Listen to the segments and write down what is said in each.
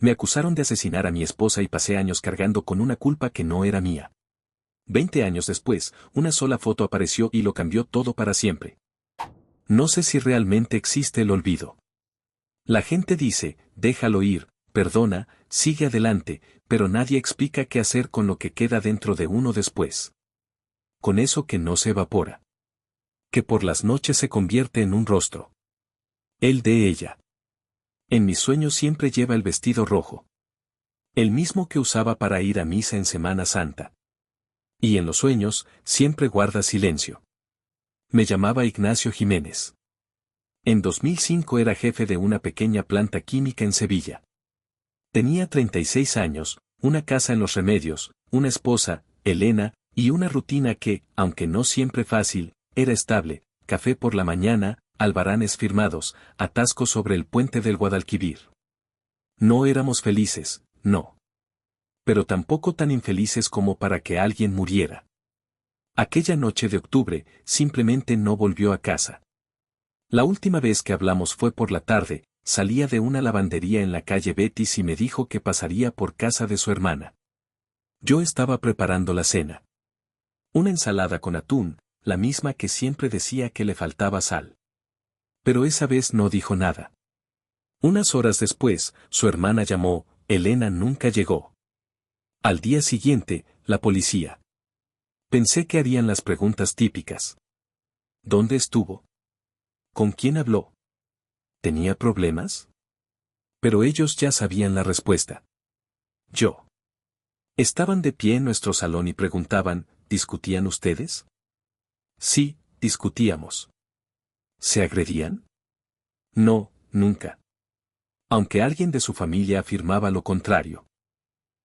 Me acusaron de asesinar a mi esposa y pasé años cargando con una culpa que no era mía. 20 años después, una sola foto apareció y lo cambió todo para siempre. No sé si realmente existe el olvido. La gente dice, déjalo ir, perdona, sigue adelante, pero nadie explica qué hacer con lo que queda dentro de uno después. Con eso que no se evapora. Que por las noches se convierte en un rostro. El de ella. En mis sueños siempre lleva el vestido rojo. El mismo que usaba para ir a misa en Semana Santa. Y en los sueños, siempre guarda silencio. Me llamaba Ignacio Jiménez. En 2005 era jefe de una pequeña planta química en Sevilla. Tenía 36 años, una casa en Los Remedios, una esposa, Elena, y una rutina que, aunque no siempre fácil, era estable: café por la mañana, albaranes firmados, atascos sobre el puente del Guadalquivir. No éramos felices, no. Pero tampoco tan infelices como para que alguien muriera. Aquella noche de octubre, simplemente no volvió a casa. La última vez que hablamos fue por la tarde, salía de una lavandería en la calle Betis y me dijo que pasaría por casa de su hermana. Yo estaba preparando la cena. Una ensalada con atún, la misma que siempre decía que le faltaba sal. Pero esa vez no dijo nada. Unas horas después, su hermana llamó, Elena nunca llegó. Al día siguiente, la policía. Pensé que harían las preguntas típicas. ¿Dónde estuvo? ¿Con quién habló? ¿Tenía problemas? Pero ellos ya sabían la respuesta. Yo. Estaban de pie en nuestro salón y preguntaban, ¿discutían ustedes? Sí, discutíamos. ¿Se agredían? No, nunca. Aunque alguien de su familia afirmaba lo contrario.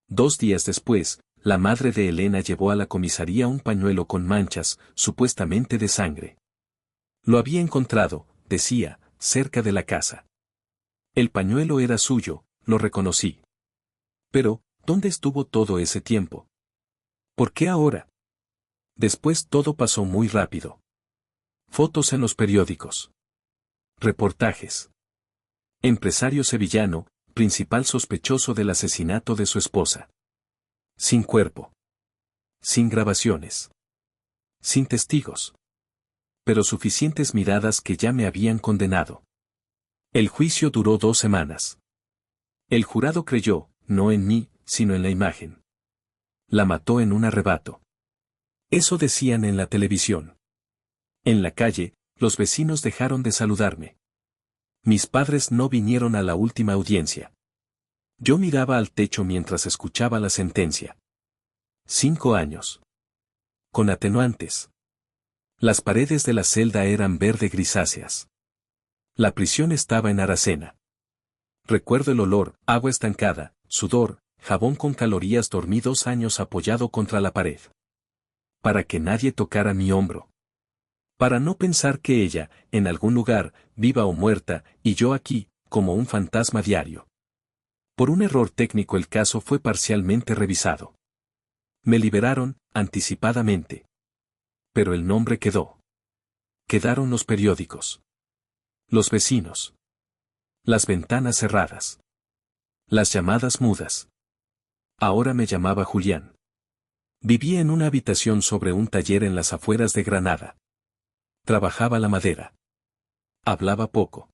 2 días después, la madre de Elena llevó a la comisaría un pañuelo con manchas, supuestamente de sangre. Lo había encontrado, decía, cerca de la casa. El pañuelo era suyo, lo reconocí. Pero, ¿dónde estuvo todo ese tiempo? ¿Por qué ahora? Después todo pasó muy rápido. Fotos en los periódicos. Reportajes. Empresario sevillano, principal sospechoso del asesinato de su esposa. Sin cuerpo. Sin grabaciones. Sin testigos. Pero suficientes miradas que ya me habían condenado. El juicio duró 2 semanas. El jurado creyó, no en mí, sino en la imagen. La mató en un arrebato. Eso decían en la televisión. En la calle, los vecinos dejaron de saludarme. Mis padres no vinieron a la última audiencia. Yo miraba al techo mientras escuchaba la sentencia. 5 años. Con atenuantes. Las paredes de la celda eran verde grisáceas. La prisión estaba en Aracena. Recuerdo el olor, agua estancada, sudor, jabón con calorías. Dormí 2 años apoyado contra la pared. Para que nadie tocara mi hombro. Para no pensar que ella, en algún lugar, viva o muerta, y yo aquí, como un fantasma diario. Por un error técnico el caso fue parcialmente revisado. Me liberaron, anticipadamente. Pero el nombre quedó. Quedaron los periódicos. Los vecinos. Las ventanas cerradas. Las llamadas mudas. Ahora me llamaba Julián. Vivía en una habitación sobre un taller en las afueras de Granada. Trabajaba la madera. Hablaba poco.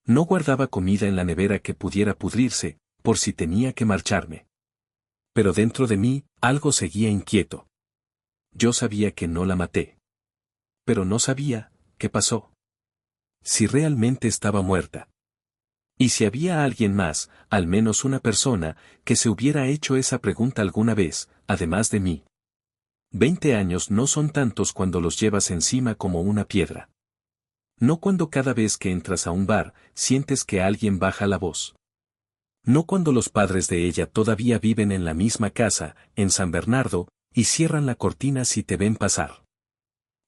No guardaba comida en la nevera que pudiera pudrirse, por si tenía que marcharme. Pero dentro de mí, algo seguía inquieto. Yo sabía que no la maté. Pero no sabía, ¿qué pasó? Si realmente estaba muerta. Y si había alguien más, al menos una persona, que se hubiera hecho esa pregunta alguna vez, además de mí. 20 años no son tantos cuando los llevas encima como una piedra. No cuando cada vez que entras a un bar, sientes que alguien baja la voz. No cuando los padres de ella todavía viven en la misma casa, en San Bernardo, y cierran la cortina si te ven pasar.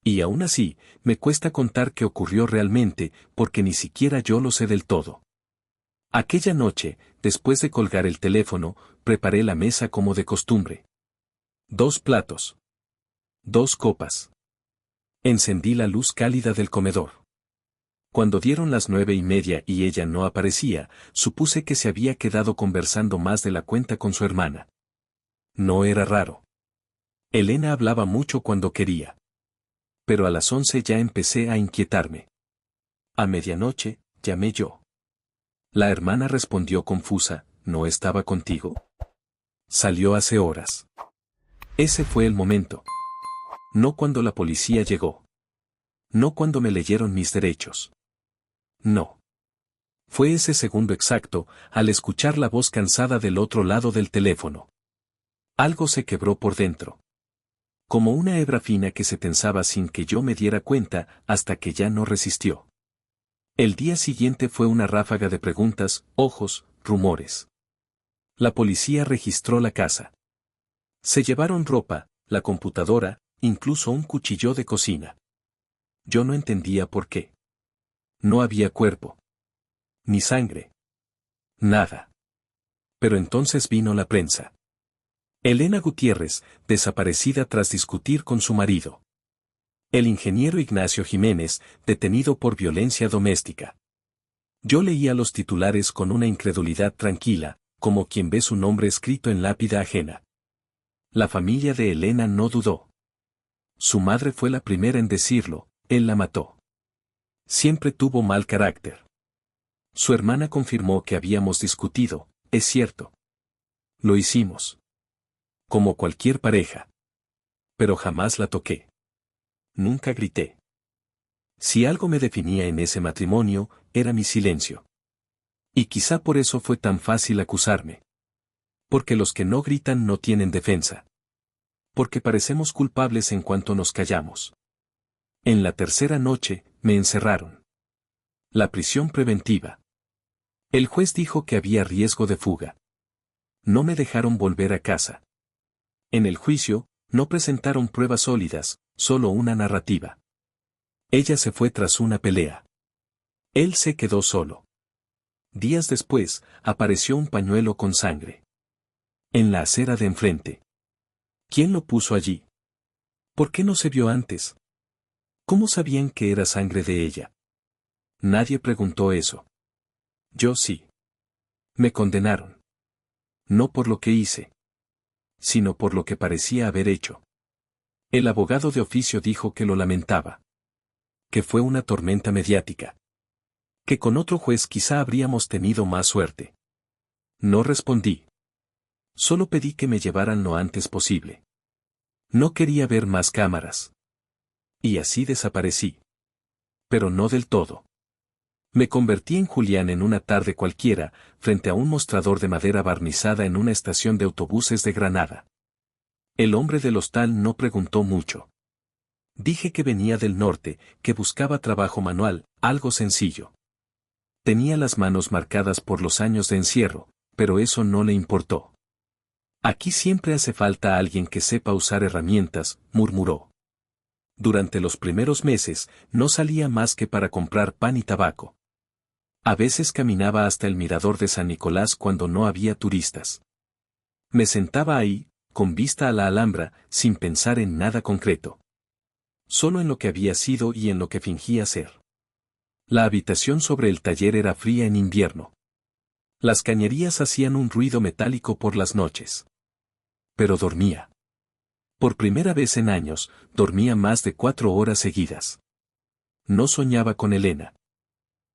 Y aún así, me cuesta contar qué ocurrió realmente, porque ni siquiera yo lo sé del todo. Aquella noche, después de colgar el teléfono, preparé la mesa como de costumbre. 2 platos. 2 copas. Encendí la luz cálida del comedor. Cuando dieron las 9:30 y ella no aparecía, supuse que se había quedado conversando más de la cuenta con su hermana. No era raro. Elena hablaba mucho cuando quería. Pero a las 11 ya empecé a inquietarme. A medianoche, llamé yo. La hermana respondió confusa, ¿no estaba contigo? Salió hace horas. Ese fue el momento. No cuando la policía llegó. No cuando me leyeron mis derechos. No. Fue ese segundo exacto, al escuchar la voz cansada del otro lado del teléfono. Algo se quebró por dentro. Como una hebra fina que se tensaba sin que yo me diera cuenta, hasta que ya no resistió. El día siguiente fue una ráfaga de preguntas, ojos, rumores. La policía registró la casa. Se llevaron ropa, la computadora, incluso un cuchillo de cocina. Yo no entendía por qué. No había cuerpo. Ni sangre. Nada. Pero entonces vino la prensa. Elena Gutiérrez, desaparecida tras discutir con su marido. El ingeniero Ignacio Jiménez, detenido por violencia doméstica. Yo leía los titulares con una incredulidad tranquila, como quien ve su nombre escrito en lápida ajena. La familia de Elena no dudó. Su madre fue la primera en decirlo, él la mató. Siempre tuvo mal carácter. Su hermana confirmó que habíamos discutido, es cierto. Lo hicimos. Como cualquier pareja. Pero jamás la toqué. Nunca grité. Si algo me definía en ese matrimonio, era mi silencio. Y quizá por eso fue tan fácil acusarme. Porque los que no gritan no tienen defensa. Porque parecemos culpables en cuanto nos callamos. En la tercera noche, me encerraron. La prisión preventiva. El juez dijo que había riesgo de fuga. No me dejaron volver a casa. En el juicio, no presentaron pruebas sólidas, solo una narrativa. Ella se fue tras una pelea. Él se quedó solo. Días después, apareció un pañuelo con sangre. En la acera de enfrente. ¿Quién lo puso allí? ¿Por qué no se vio antes? ¿Cómo sabían que era sangre de ella? Nadie preguntó eso. Yo sí. Me condenaron. No por lo que hice, sino por lo que parecía haber hecho. El abogado de oficio dijo que lo lamentaba. Que fue una tormenta mediática. Que con otro juez quizá habríamos tenido más suerte. No respondí. Solo pedí que me llevaran lo antes posible. No quería ver más cámaras. Y así desaparecí. Pero no del todo. Me convertí en Julián en una tarde cualquiera, frente a un mostrador de madera barnizada en una estación de autobuses de Granada. El hombre del hostal no preguntó mucho. Dije que venía del norte, que buscaba trabajo manual, algo sencillo. Tenía las manos marcadas por los años de encierro, pero eso no le importó. Aquí siempre hace falta alguien que sepa usar herramientas, murmuró. Durante los primeros meses, no salía más que para comprar pan y tabaco. A veces caminaba hasta el mirador de San Nicolás cuando no había turistas. Me sentaba ahí, con vista a la Alhambra, sin pensar en nada concreto. Solo en lo que había sido y en lo que fingía ser. La habitación sobre el taller era fría en invierno. Las cañerías hacían un ruido metálico por las noches. Pero dormía. Por primera vez en años, dormía más de 4 horas seguidas. No soñaba con Elena.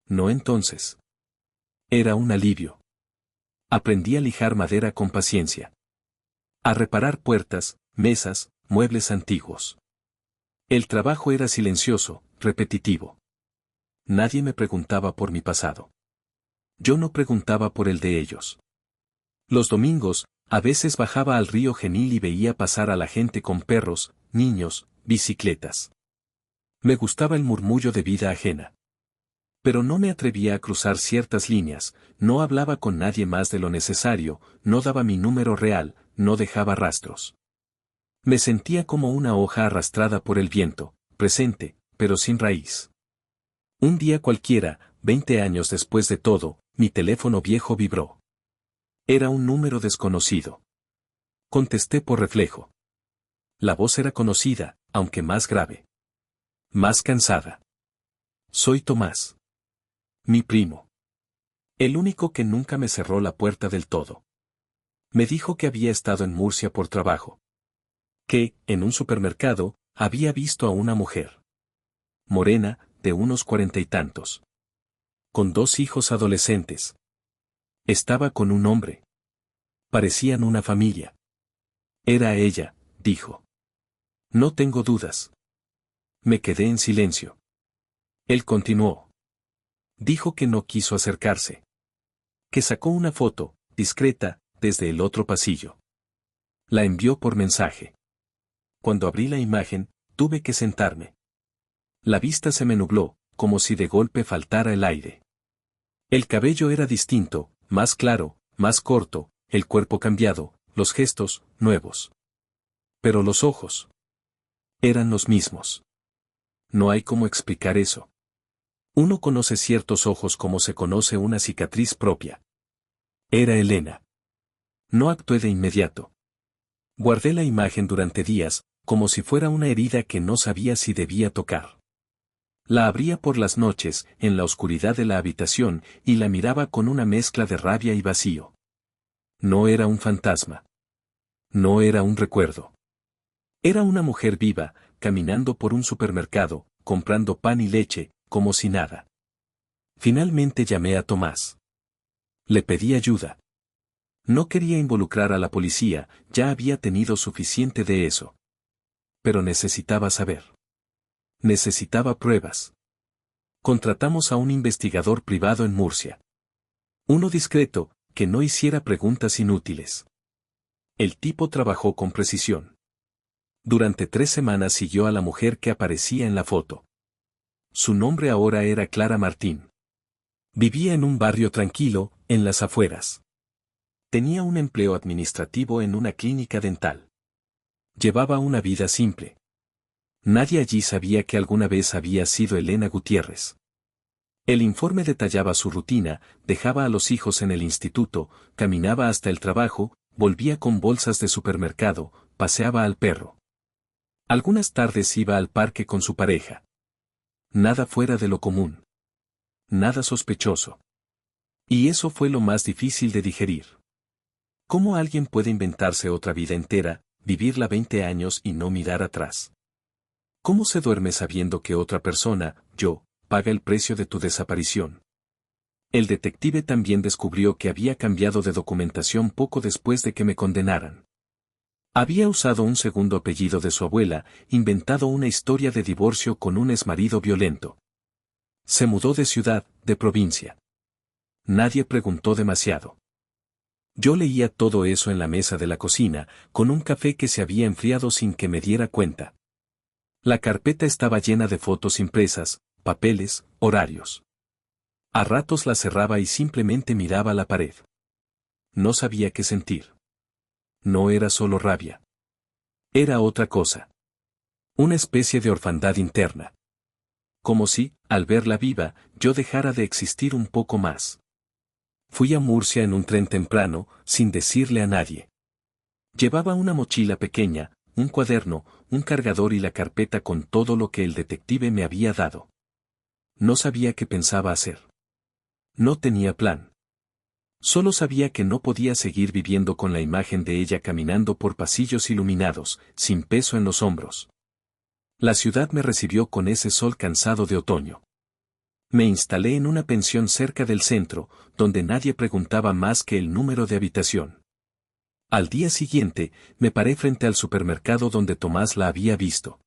No entonces. Era un alivio. Aprendí a lijar madera con paciencia. A reparar puertas, mesas, muebles antiguos. El trabajo era silencioso, repetitivo. Nadie me preguntaba por mi pasado. Yo no preguntaba por el de ellos. Los domingos, a veces bajaba al río Genil y veía pasar a la gente con perros, niños, bicicletas. Me gustaba el murmullo de vida ajena. Pero no me atrevía a cruzar ciertas líneas, no hablaba con nadie más de lo necesario, no daba mi número real, no dejaba rastros. Me sentía como una hoja arrastrada por el viento, presente, pero sin raíz. Un día cualquiera, 20 años después de todo, mi teléfono viejo vibró. Era un número desconocido. Contesté por reflejo. La voz era conocida, aunque más grave. Más cansada. Soy Tomás. Mi primo. El único que nunca me cerró la puerta del todo. Me dijo que había estado en Murcia por trabajo. Que, en un supermercado, había visto a una mujer. Morena, de unos 40 y tantos. Con 2 hijos adolescentes. Estaba con un hombre. Parecían una familia. Era ella, dijo. No tengo dudas. Me quedé en silencio. Él continuó. Dijo que no quiso acercarse. Que sacó una foto, discreta, desde el otro pasillo. La envió por mensaje. Cuando abrí la imagen, tuve que sentarme. La vista se me nubló, como si de golpe faltara el aire. El cabello era distinto, más claro, más corto, el cuerpo cambiado, los gestos, nuevos. Pero los ojos eran los mismos. No hay cómo explicar eso. Uno conoce ciertos ojos como se conoce una cicatriz propia. Era Elena. No actué de inmediato. Guardé la imagen durante días, como si fuera una herida que no sabía si debía tocar. La abría por las noches, en la oscuridad de la habitación, y la miraba con una mezcla de rabia y vacío. No era un fantasma. No era un recuerdo. Era una mujer viva, caminando por un supermercado, comprando pan y leche, como si nada. Finalmente llamé a Tomás. Le pedí ayuda. No quería involucrar a la policía, ya había tenido suficiente de eso. Pero necesitaba saber. Necesitaba pruebas. Contratamos a un investigador privado en Murcia. Uno discreto, que no hiciera preguntas inútiles. El tipo trabajó con precisión. Durante 3 semanas siguió a la mujer que aparecía en la foto. Su nombre ahora era Clara Martín. Vivía en un barrio tranquilo, en las afueras. Tenía un empleo administrativo en una clínica dental. Llevaba una vida simple. Nadie allí sabía que alguna vez había sido Elena Gutiérrez. El informe detallaba su rutina, dejaba a los hijos en el instituto, caminaba hasta el trabajo, volvía con bolsas de supermercado, paseaba al perro. Algunas tardes iba al parque con su pareja. Nada fuera de lo común. Nada sospechoso. Y eso fue lo más difícil de digerir. ¿Cómo alguien puede inventarse otra vida entera, vivirla 20 años y no mirar atrás? ¿Cómo se duerme sabiendo que otra persona, yo, paga el precio de tu desaparición? El detective también descubrió que había cambiado de documentación poco después de que me condenaran. Había usado un segundo apellido de su abuela, inventado una historia de divorcio con un exmarido violento. Se mudó de ciudad, de provincia. Nadie preguntó demasiado. Yo leía todo eso en la mesa de la cocina, con un café que se había enfriado sin que me diera cuenta. La carpeta estaba llena de fotos impresas, papeles, horarios. A ratos la cerraba y simplemente miraba la pared. No sabía qué sentir. No era solo rabia. Era otra cosa. Una especie de orfandad interna. Como si, al verla viva, yo dejara de existir un poco más. Fui a Murcia en un tren temprano, sin decirle a nadie. Llevaba una mochila pequeña, un cuaderno, un cargador y la carpeta con todo lo que el detective me había dado. No sabía qué pensaba hacer. No tenía plan. Solo sabía que no podía seguir viviendo con la imagen de ella caminando por pasillos iluminados, sin peso en los hombros. La ciudad me recibió con ese sol cansado de otoño. Me instalé en una pensión cerca del centro, donde nadie preguntaba más que el número de habitación. Al día siguiente, me paré frente al supermercado donde Tomás la había visto.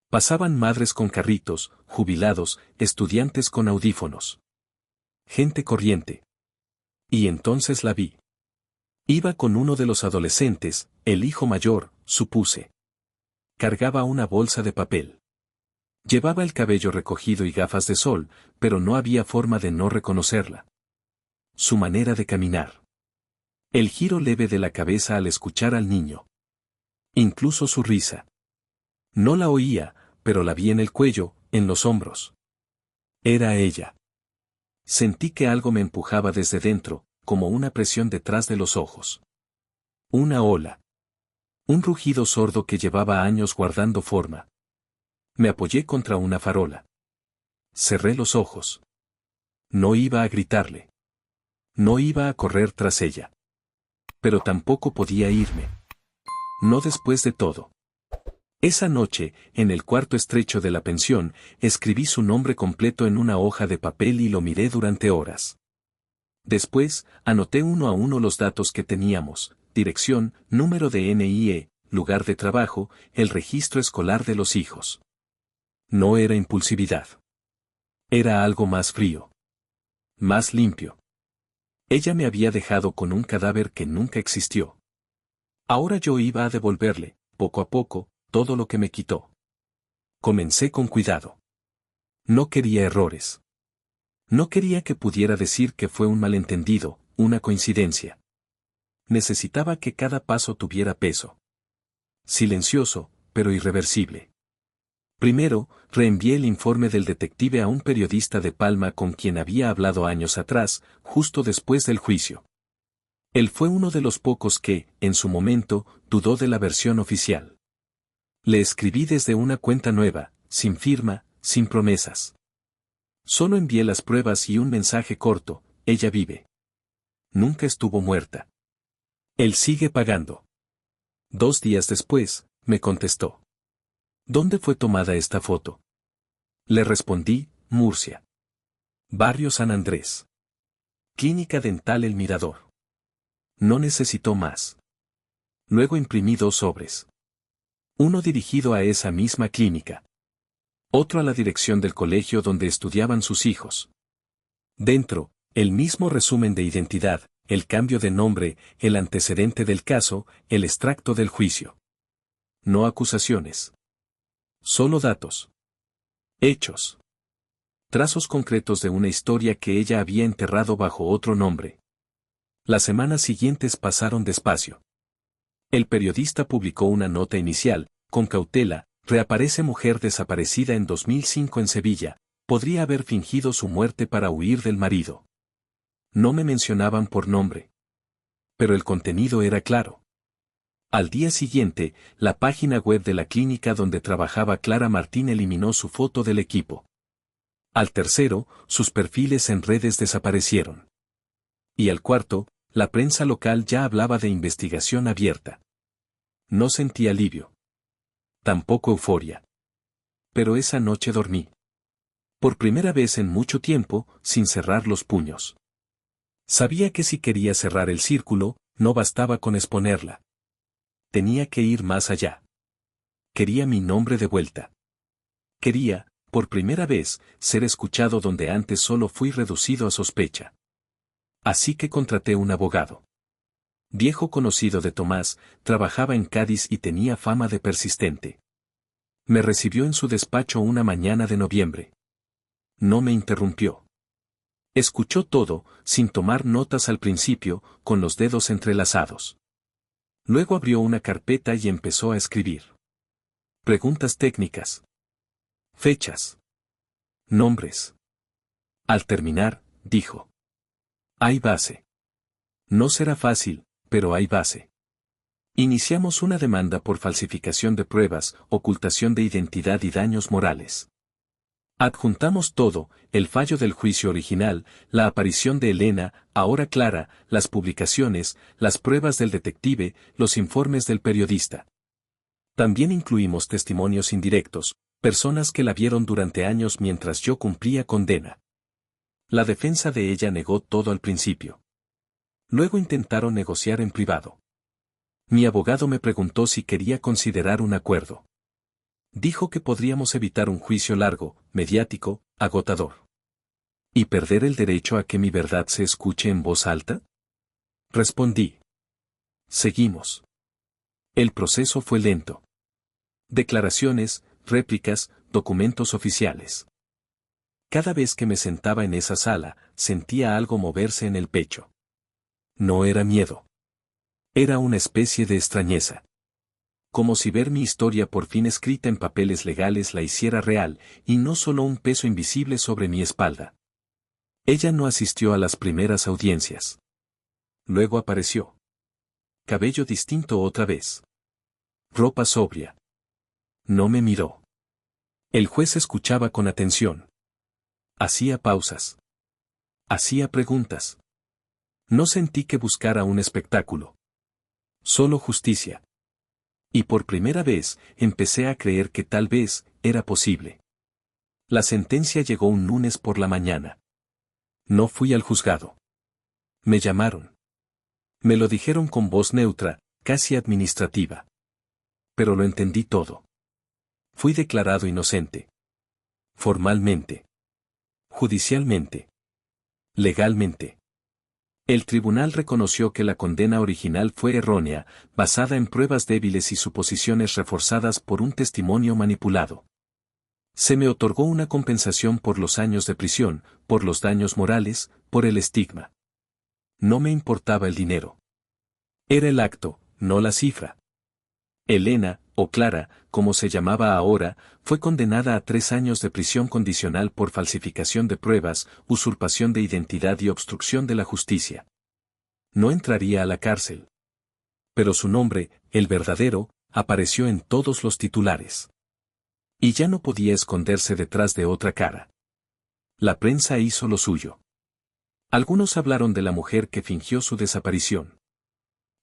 Pasaban madres con carritos, jubilados, estudiantes con audífonos. Gente corriente. Y entonces la vi. Iba con uno de los adolescentes, el hijo mayor, supuse. Cargaba una bolsa de papel. Llevaba el cabello recogido y gafas de sol, pero no había forma de no reconocerla. Su manera de caminar. El giro leve de la cabeza al escuchar al niño. Incluso su risa. No la oía, pero la vi en el cuello, en los hombros. Era ella. Sentí que algo me empujaba desde dentro, como una presión detrás de los ojos. Una ola. Un rugido sordo que llevaba años guardando forma. Me apoyé contra una farola. Cerré los ojos. No iba a gritarle. No iba a correr tras ella. Pero tampoco podía irme. No después de todo. Esa noche, en el cuarto estrecho de la pensión, escribí su nombre completo en una hoja de papel y lo miré durante horas. Después, anoté uno a uno los datos que teníamos: dirección, número de NIE, lugar de trabajo, el registro escolar de los hijos. No era impulsividad. Era algo más frío. Más limpio. Ella me había dejado con un cadáver que nunca existió. Ahora yo iba a devolverle, poco a poco, todo lo que me quitó. Comencé con cuidado. No quería errores. No quería que pudiera decir que fue un malentendido, una coincidencia. Necesitaba que cada paso tuviera peso. Silencioso, pero irreversible. Primero, reenvié el informe del detective a un periodista de Palma con quien había hablado años atrás, justo después del juicio. Él fue uno de los pocos que, en su momento, dudó de la versión oficial. Le escribí desde una cuenta nueva, sin firma, sin promesas. Solo envié las pruebas y un mensaje corto: ella vive. Nunca estuvo muerta. Él sigue pagando. 2 días después, me contestó. ¿Dónde fue tomada esta foto? Le respondí: Murcia. Barrio San Andrés. Clínica Dental El Mirador. No necesitó más. Luego imprimí 2 sobres. Uno dirigido a esa misma clínica. Otro a la dirección del colegio donde estudiaban sus hijos. Dentro, el mismo resumen de identidad, el cambio de nombre, el antecedente del caso, el extracto del juicio. No acusaciones. Solo datos. Hechos. Trazos concretos de una historia que ella había enterrado bajo otro nombre. Las semanas siguientes pasaron despacio. El periodista publicó una nota inicial: con cautela, reaparece mujer desaparecida en 2005 en Sevilla, podría haber fingido su muerte para huir del marido. No me mencionaban por nombre. Pero el contenido era claro. Al día siguiente, la página web de la clínica donde trabajaba Clara Martín eliminó su foto del equipo. Al tercero, sus perfiles en redes desaparecieron. Y al cuarto, la prensa local ya hablaba de investigación abierta. No sentí alivio. Tampoco euforia. Pero esa noche dormí. Por primera vez en mucho tiempo, sin cerrar los puños. Sabía que si quería cerrar el círculo, no bastaba con exponerla. Tenía que ir más allá. Quería mi nombre de vuelta. Quería, por primera vez, ser escuchado donde antes solo fui reducido a sospecha. Así que contraté un abogado. Viejo conocido de Tomás, trabajaba en Cádiz y tenía fama de persistente. Me recibió en su despacho una mañana de noviembre. No me interrumpió. Escuchó todo, sin tomar notas al principio, con los dedos entrelazados. Luego abrió una carpeta y empezó a escribir. Preguntas técnicas. Fechas. Nombres. Al terminar, dijo: hay base. No será fácil, pero hay base. Iniciamos una demanda por falsificación de pruebas, ocultación de identidad y daños morales. Adjuntamos todo: el fallo del juicio original, la aparición de Elena, ahora Clara, las publicaciones, las pruebas del detective, los informes del periodista. También incluimos testimonios indirectos, personas que la vieron durante años mientras yo cumplía condena. La defensa de ella negó todo al principio. Luego intentaron negociar en privado. Mi abogado me preguntó si quería considerar un acuerdo. Dijo que podríamos evitar un juicio largo, mediático, agotador. ¿Y perder el derecho a que mi verdad se escuche en voz alta? Respondí. Seguimos. El proceso fue lento. Declaraciones, réplicas, documentos oficiales. Cada vez que me sentaba en esa sala, sentía algo moverse en el pecho. No era miedo. Era una especie de extrañeza. Como si ver mi historia por fin escrita en papeles legales la hiciera real, y no solo un peso invisible sobre mi espalda. Ella no asistió a las primeras audiencias. Luego apareció. Cabello distinto otra vez. Ropa sobria. No me miró. El juez escuchaba con atención. Hacía pausas. Hacía preguntas. No sentí que buscara un espectáculo. Solo justicia. Y por primera vez, empecé a creer que tal vez, era posible. La sentencia llegó un lunes por la mañana. No fui al juzgado. Me llamaron. Me lo dijeron con voz neutra, casi administrativa. Pero lo entendí todo. Fui declarado inocente. Formalmente. Judicialmente. Legalmente. El tribunal reconoció que la condena original fue errónea, basada en pruebas débiles y suposiciones reforzadas por un testimonio manipulado. Se me otorgó una compensación por los años de prisión, por los daños morales, por el estigma. No me importaba el dinero. Era el acto, no la cifra. Elena, o Clara, como se llamaba ahora, fue condenada a 3 años de prisión condicional por falsificación de pruebas, usurpación de identidad y obstrucción de la justicia. No entraría a la cárcel. Pero su nombre, el verdadero, apareció en todos los titulares. Y ya no podía esconderse detrás de otra cara. La prensa hizo lo suyo. Algunos hablaron de la mujer que fingió su desaparición.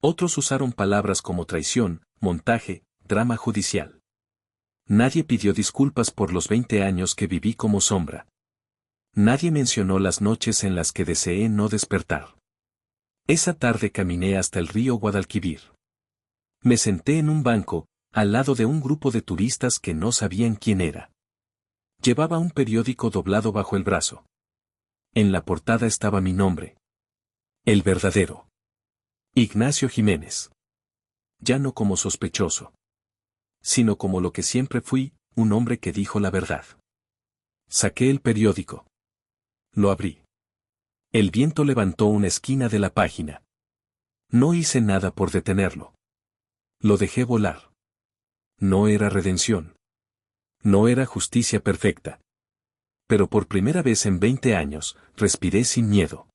Otros usaron palabras como traición, montaje, drama judicial. Nadie pidió disculpas por los 20 años que viví como sombra. Nadie mencionó las noches en las que deseé no despertar. Esa tarde caminé hasta el río Guadalquivir. Me senté en un banco, al lado de un grupo de turistas que no sabían quién era. Llevaba un periódico doblado bajo el brazo. En la portada estaba mi nombre. El verdadero. Ignacio Jiménez. Ya no como sospechoso, sino como lo que siempre fui, un hombre que dijo la verdad. Saqué el periódico. Lo abrí. El viento levantó una esquina de la página. No hice nada por detenerlo. Lo dejé volar. No era redención. No era justicia perfecta. Pero por primera vez en 20 años, respiré sin miedo.